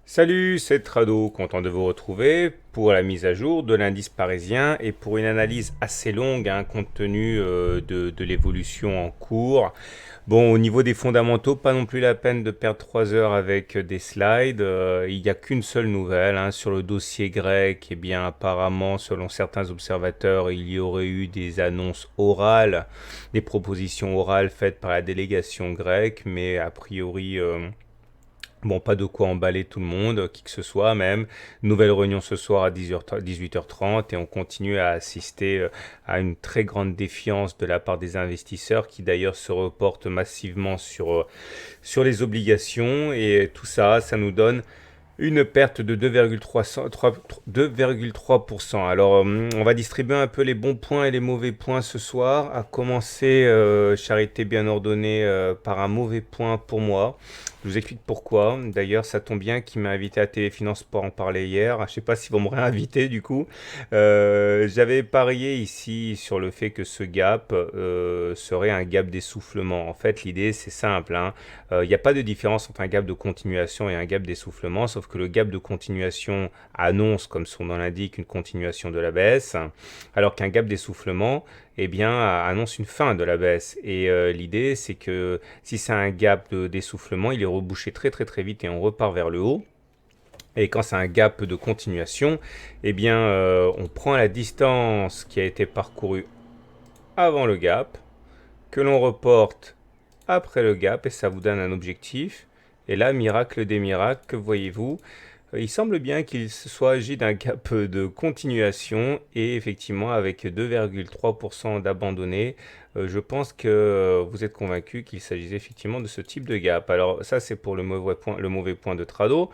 Salut, c'est Trado, content de vous retrouver pour la mise à jour de l'indice parisien et pour une analyse assez longue, compte tenu de l'évolution en cours. Bon, au niveau des fondamentaux, pas non plus la peine de perdre 3 heures avec des slides. Il n'y a qu'une seule nouvelle sur le dossier grec. Eh bien, apparemment, selon certains observateurs, il y aurait eu des annonces orales, des propositions orales faites par la délégation grecque, mais a priori... bon, pas de quoi emballer tout le monde, qui que ce soit même. Nouvelle réunion ce soir à 18h30 et on continue à assister à une très grande défiance de la part des investisseurs qui d'ailleurs se reportent massivement sur les obligations et tout ça, ça nous donne une perte de 2,3%. Alors, on va distribuer un peu les bons points et les mauvais points ce soir. À commencer, charité bien ordonnée, par un mauvais point pour moi. Je vous explique pourquoi. D'ailleurs, ça tombe bien qu'il m'a invité à Téléfinance pour en parler hier. Je ne sais pas s'ils vont me réinviter du coup. J'avais parié ici sur le fait que ce gap serait un gap d'essoufflement. En fait, l'idée c'est simple. Il n'y a pas de différence entre un gap de continuation et un gap d'essoufflement, sauf que le gap de continuation annonce, comme son nom l'indique, une continuation de la baisse, alors qu'un gap d'essoufflement, eh bien, annonce une fin de la baisse. Et l'idée, c'est que si c'est un gap d'essoufflement, il est rebouché très très très vite et on repart vers le haut. Et quand c'est un gap de continuation, eh bien, on prend la distance qui a été parcourue avant le gap, que l'on reporte après le gap, et ça vous donne un objectif. Et là, miracle des miracles, que voyez-vous? Il semble bien qu'il se soit agi d'un gap de continuation et effectivement avec 2,3% d'abandonnés, je pense que vous êtes convaincu qu'il s'agissait effectivement de ce type de gap. Alors ça c'est pour le mauvais point de Trado.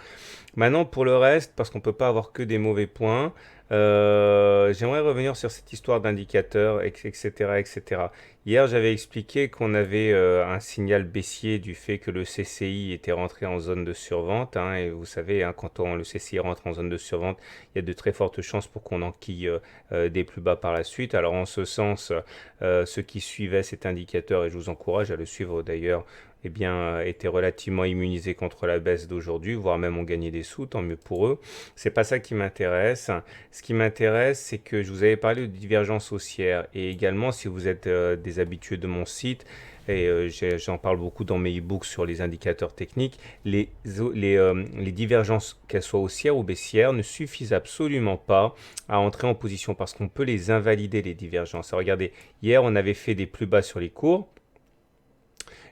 Maintenant, pour le reste, parce qu'on ne peut pas avoir que des mauvais points, j'aimerais revenir sur cette histoire d'indicateurs, etc., etc. Hier, j'avais expliqué qu'on avait un signal baissier du fait que le CCI était rentré en zone de survente. Et vous savez, quand le CCI rentre en zone de survente, il y a de très fortes chances pour qu'on enquille des plus bas par la suite. Alors, en ce sens, ceux qui suivaient cet indicateur, et je vous encourage à le suivre d'ailleurs, eh bien, étaient relativement immunisés contre la baisse d'aujourd'hui, voire même ont gagné des sous, tant mieux pour eux. C'est pas ça qui m'intéresse. Ce qui m'intéresse, c'est que je vous avais parlé de divergence haussière et également, si vous êtes des habitués de mon site, et j'en parle beaucoup dans mes e-books sur les indicateurs techniques, les divergences, qu'elles soient haussières ou baissières, ne suffisent absolument pas à entrer en position parce qu'on peut les invalider, les divergences. Alors, regardez, hier, on avait fait des plus bas sur les cours,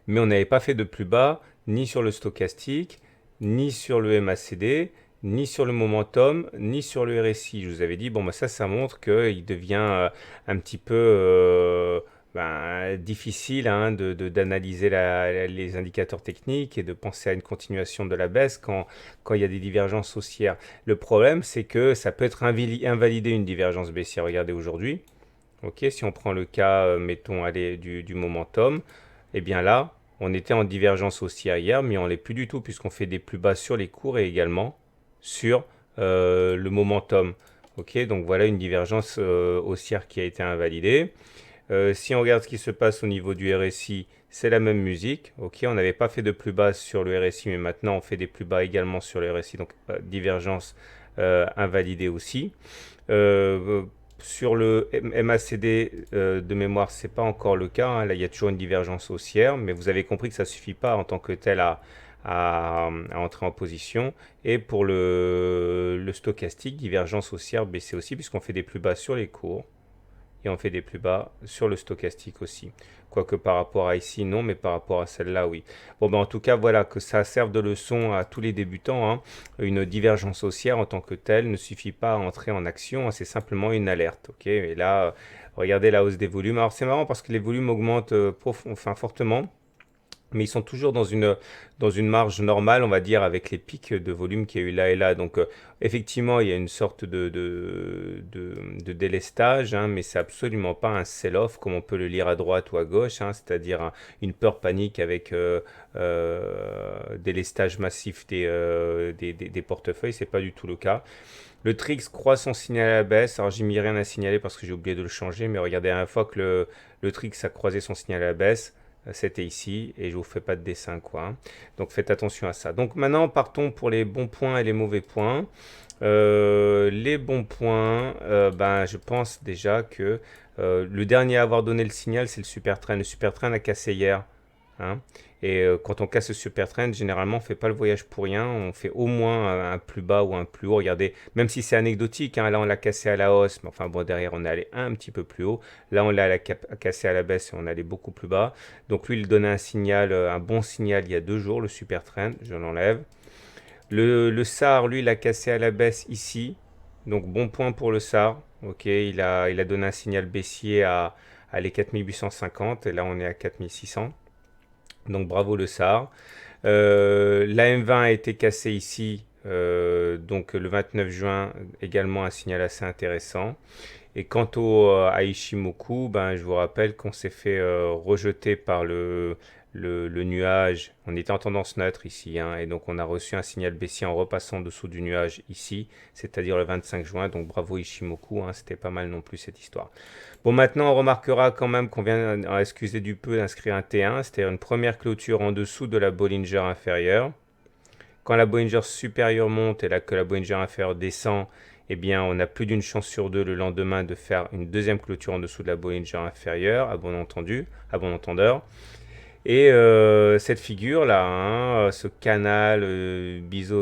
mais on n'avait pas fait de plus bas ni sur le stochastique, ni sur le MACD, ni sur le momentum, ni sur le RSI. Je vous avais dit, bon, bah, ça montre qu'il devient un petit peu difficile d'analyser les indicateurs techniques et de penser à une continuation de la baisse quand il y a des divergences haussières. Le problème, c'est que ça peut être invalidé une divergence baissière. Regardez aujourd'hui. Ok, si on prend le cas, mettons, allez, du momentum, eh bien là, on était en divergence haussière hier, mais on l'est plus du tout puisqu'on fait des plus bas sur les cours et également sur le momentum. Ok, donc voilà une divergence haussière qui a été invalidée. Si on regarde ce qui se passe au niveau du RSI, c'est la même musique. Ok, on n'avait pas fait de plus bas sur le RSI, mais maintenant on fait des plus bas également sur le RSI, donc divergence invalidée aussi. Euh, sur le MACD de mémoire, c'est pas encore le cas. Là, il y a toujours une divergence haussière, mais vous avez compris que ça suffit pas en tant que tel à entrer en position. Et pour le stochastique, divergence haussière baissée aussi, puisqu'on fait des plus bas sur les cours et on fait des plus bas sur le stochastique aussi. Quoique par rapport à ici, non, mais par rapport à celle-là, oui. Bon, ben, en tout cas, voilà, que ça serve de leçon à tous les débutants. Une divergence haussière en tant que telle ne suffit pas à entrer en action, c'est simplement une alerte. Ok, et là, regardez la hausse des volumes. Alors c'est marrant parce que les volumes augmentent fortement, mais ils sont toujours dans une marge normale, on va dire, avec les pics de volume qu'il y a eu là et là. Donc, effectivement, il y a une sorte de délestage, mais c'est absolument pas un sell-off comme on peut le lire à droite ou à gauche, c'est-à-dire une peur panique avec délestage massif des portefeuilles. C'est pas du tout le cas. Le Trix croit son signal à la baisse. Alors, j'ai mis rien à signaler parce que j'ai oublié de le changer, mais regardez, à la fois que le Trix a croisé son signal à la baisse, c'était ici et je vous fais pas de dessin quoi, hein. Donc faites attention à ça. Donc maintenant partons pour les bons points et les mauvais points. Les bons points, ben, je pense déjà que le dernier à avoir donné le signal, c'est le Supertrain. Le Supertrain a cassé hier, hein. Et quand on casse le Supertrain, généralement, on fait pas le voyage pour rien. On fait au moins un plus bas ou un plus haut. Regardez, même si c'est anecdotique, hein, là on l'a cassé à la hausse, mais enfin bon, derrière on est allé un petit peu plus haut. Là on l'a cassé à la baisse et on est allé beaucoup plus bas. Donc lui, il donnait un signal, un bon signal il y a 2 jours, le Supertrain. Je l'enlève. Le SAR, lui, il a cassé à la baisse ici. Donc bon point pour le SAR. Ok, il a donné un signal baissier à les 4850 et là on est à 4600. Donc bravo le SAR. La M20 a été cassée ici. Donc le 29 juin, également un signal assez intéressant. Et quant à Ishimoku, ben, je vous rappelle qu'on s'est fait rejeter par le nuage. On était en tendance neutre ici, hein, et donc on a reçu un signal baissier en repassant dessous du nuage ici, c'est-à-dire le 25 juin. Donc bravo Ishimoku, hein, c'était pas mal non plus cette histoire. Bon, maintenant on remarquera quand même qu'on vient, excusez du peu, d'inscrire un T1, c'est-à-dire une première clôture en dessous de la Bollinger inférieure. Quand la Bollinger supérieure monte et que la Bollinger inférieure descend, eh bien, on a plus d'une chance sur deux le lendemain de faire une deuxième clôture en dessous de la Bollinger inférieure, à bon entendu, à bon entendeur. Et cette figure-là, hein, ce canal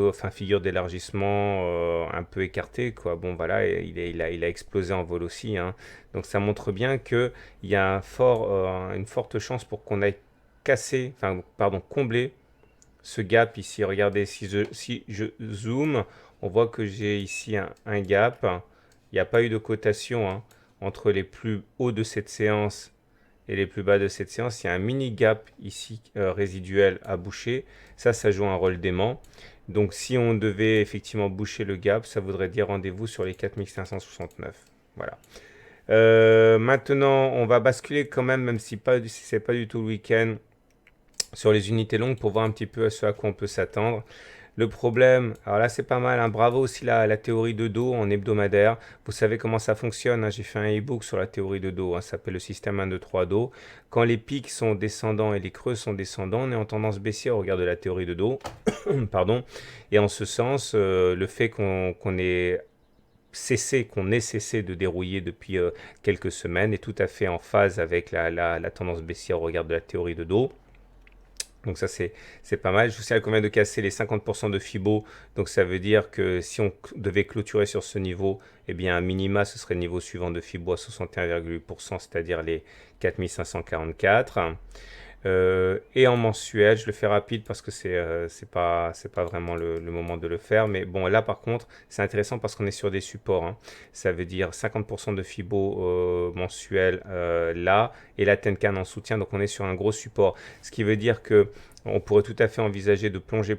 enfin figure d'élargissement un peu écarté, quoi. Bon, voilà, il a explosé en vol aussi, hein. Donc ça montre bien qu'il y a une forte chance pour qu'on aille casser, enfin, pardon, combler ce gap ici. Regardez, si je zoome, on voit que j'ai ici un gap. Il n'y a pas eu de cotation, hein, entre les plus hauts de cette séance et les plus bas de cette séance. Il y a un mini gap ici résiduel à boucher. Ça joue un rôle d'aimant. Donc si on devait effectivement boucher le gap, ça voudrait dire rendez-vous sur les 4569. Voilà. Maintenant, on va basculer quand même si c'est pas du tout le week-end, sur les unités longues pour voir un petit peu à ce à quoi on peut s'attendre. Le problème, alors là c'est pas mal, hein. Bravo aussi la théorie de dos en hebdomadaire. Vous savez comment ça fonctionne, hein. J'ai fait un e-book sur la théorie de dos, hein. Ça s'appelle le système 1, 2, 3 dos. Quand les pics sont descendants et les creux sont descendants, on est en tendance baissière au regard de la théorie de dos. Pardon. Et en ce sens, le fait qu'on ait cessé de dérouiller depuis quelques semaines est tout à fait en phase avec la tendance baissière au regard de la théorie de dos. Donc ça c'est pas mal. Je vous signale qu'on vient de casser les 50% de Fibo. Donc ça veut dire que si on devait clôturer sur ce niveau, eh bien un minima ce serait le niveau suivant de Fibo à 61,8%, c'est-à-dire les 4544. Et en mensuel, je le fais rapide parce que c'est pas vraiment le moment de le faire. Mais bon, là par contre, c'est intéressant parce qu'on est sur des supports, hein. Ça veut dire 50% de Fibo mensuel là et la Tenkan en soutien. Donc on est sur un gros support. Ce qui veut dire que on pourrait tout à fait envisager de plonger,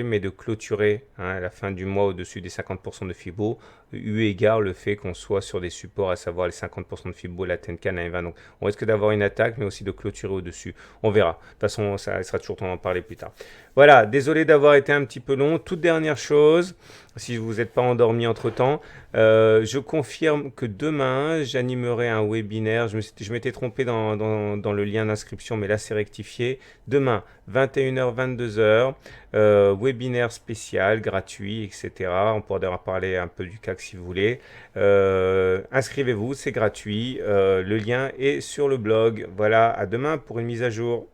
mais de clôturer, hein, à la fin du mois au-dessus des 50% de Fibo, eu égard le fait qu'on soit sur des supports, à savoir les 50% de Fibo, la Tenkan, la M20. Donc on risque d'avoir une attaque, mais aussi de clôturer au-dessus. On verra. De toute façon, ça sera toujours temps d'en parler plus tard. Voilà, désolé d'avoir été un petit peu long. Toute dernière chose, si vous n'êtes pas endormi entre-temps, je confirme que demain, j'animerai un webinaire. Je m'étais trompé dans le lien d'inscription, mais là, c'est rectifié. Demain, 21h, 22h, webinaire spécial, gratuit, etc. On pourra parler un peu du CAC si vous voulez. Inscrivez-vous, c'est gratuit. Le lien est sur le blog. Voilà, à demain pour une mise à jour.